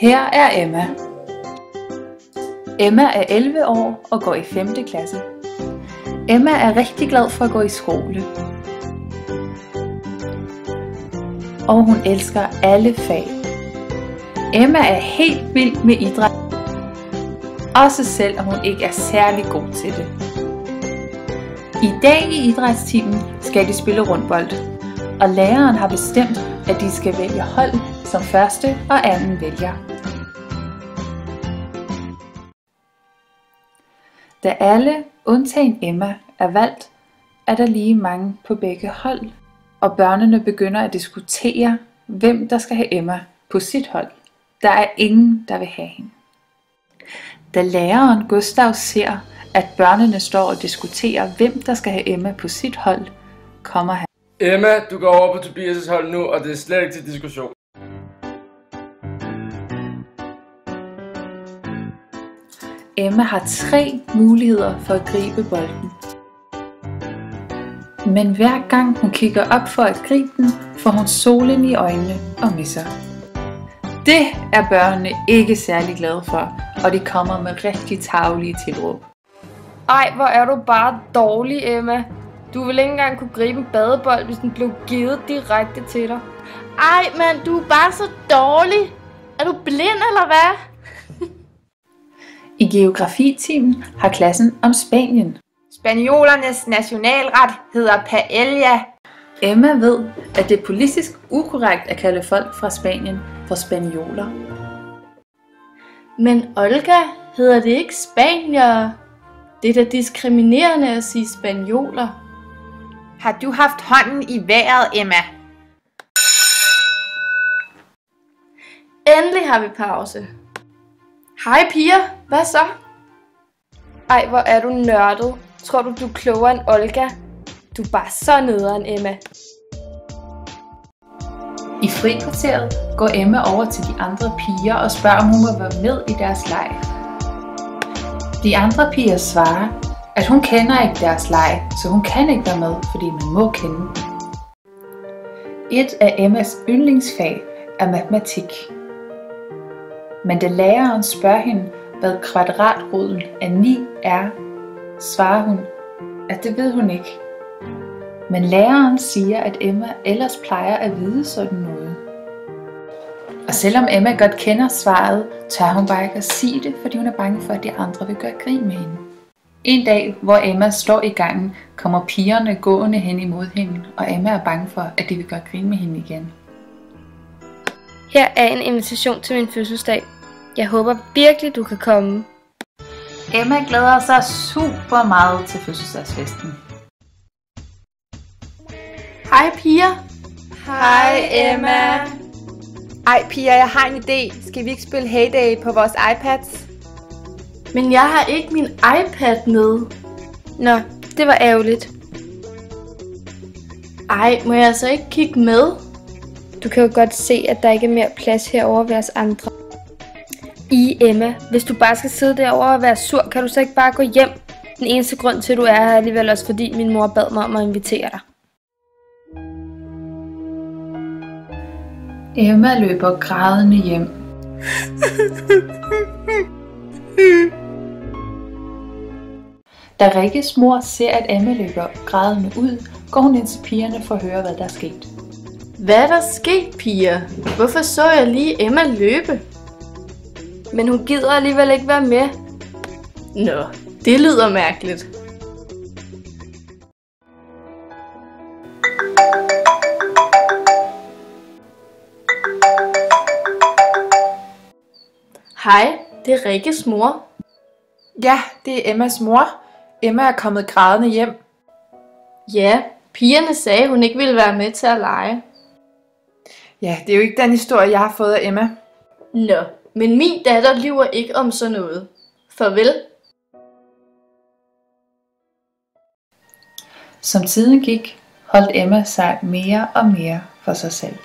Her er Emma. Emma er 11 år og går i 5. klasse. Emma er rigtig glad for at gå i skole. Og hun elsker alle fag. Emma er helt vild med idræt, også selvom hun ikke er særlig god til det. I dag i idrætstimen skal de spille rundbold, og læreren har bestemt, at de skal vælge hold som første og anden vælger. Da alle, undtagen Emma, er valgt, er der lige mange på begge hold, og børnene begynder at diskutere, hvem der skal have Emma på sit hold. Der er ingen, der vil have hende. Da læreren Gustav ser, at børnene står og diskuterer, hvem der skal have Emma på sit hold, kommer han. Emma, du går over på Tobias' hold nu, og det er slet ikke til diskussion. Emma har 3 muligheder for at gribe bolden. Men hver gang hun kigger op for at gribe den, får hun solen i øjnene og misser. Det er børnene ikke særlig glade for, og de kommer med rigtig tarvelige tilråb. Ej, hvor er du bare dårlig, Emma. Du vil ikke engang kunne gribe en badebold, hvis den blev givet direkte til dig. Ej, mand, du er bare så dårlig. Er du blind, eller hvad? I geografitimen har klassen om Spanien. Spaniolernes nationalret hedder paella. Emma ved, at det er politisk ukorrekt at kalde folk fra Spanien for spanioler. Men Olga, hedder det ikke spanier? Det er da diskriminerende at sige spanioler. Har du haft hånden i vejret, Emma? Endelig har vi pause. Hej piger, hvad så? Ej, hvor er du nørdet. Tror du er klogere end Olga? Du er bare så nederen, Emma. I frikvarteret går Emma over til de andre piger og spørger, om hun må være med i deres leg. De andre piger svarer, at hun kender ikke deres leg, så hun kan ikke være med, fordi man må kende den. Et af Emmas yndlingsfag er matematik. Men da læreren spørger hende, hvad kvadratroden af 9 er, svarer hun, at det ved hun ikke. Men læreren siger, at Emma ellers plejer at vide sådan noget. Og selvom Emma godt kender svaret, tør hun bare ikke at sige det, fordi hun er bange for, at de andre vil gøre grin med hende. En dag, hvor Emma står i gangen, kommer pigerne gående hen imod hende, og Emma er bange for, at de vil gøre grin med hende igen. Her er en invitation til min fødselsdag. Jeg håber virkelig, du kan komme. Emma glæder sig super meget til fødselsdagsfesten. Hej piger. Hej Emma. Ej piger, jeg har en idé. Skal vi ikke spille Heyday på vores iPads? Men jeg har ikke min iPad med. Nå, det var ærgerligt. Ej, må jeg så ikke kigge med? Du kan jo godt se, at der ikke er mere plads herovre ved os andre. Emma, hvis du bare skal sidde derovre og være sur, kan du så ikke bare gå hjem? Den eneste grund til, at du er her, er alligevel også fordi min mor bad mig om at invitere dig. Emma løber grædende hjem. Da Rikkes mor ser, at Emma løber grædende ud, går hun ind til pigerne for at høre, hvad der er sket. Hvad er der sket, piger? Hvorfor så jeg lige Emma løbe? Men hun gider alligevel ikke være med. Nå, det lyder mærkeligt. Hej, det er Rikkes mor. Ja, det er Emmas mor. Emma er kommet grædende hjem. Ja, pigerne sagde, hun ikke ville være med til at lege. Ja, det er jo ikke den historie, jeg har fået af Emma. Nå, men min datter lyver ikke om sådan noget. Farvel. Som tiden gik, holdt Emma sig mere og mere for sig selv.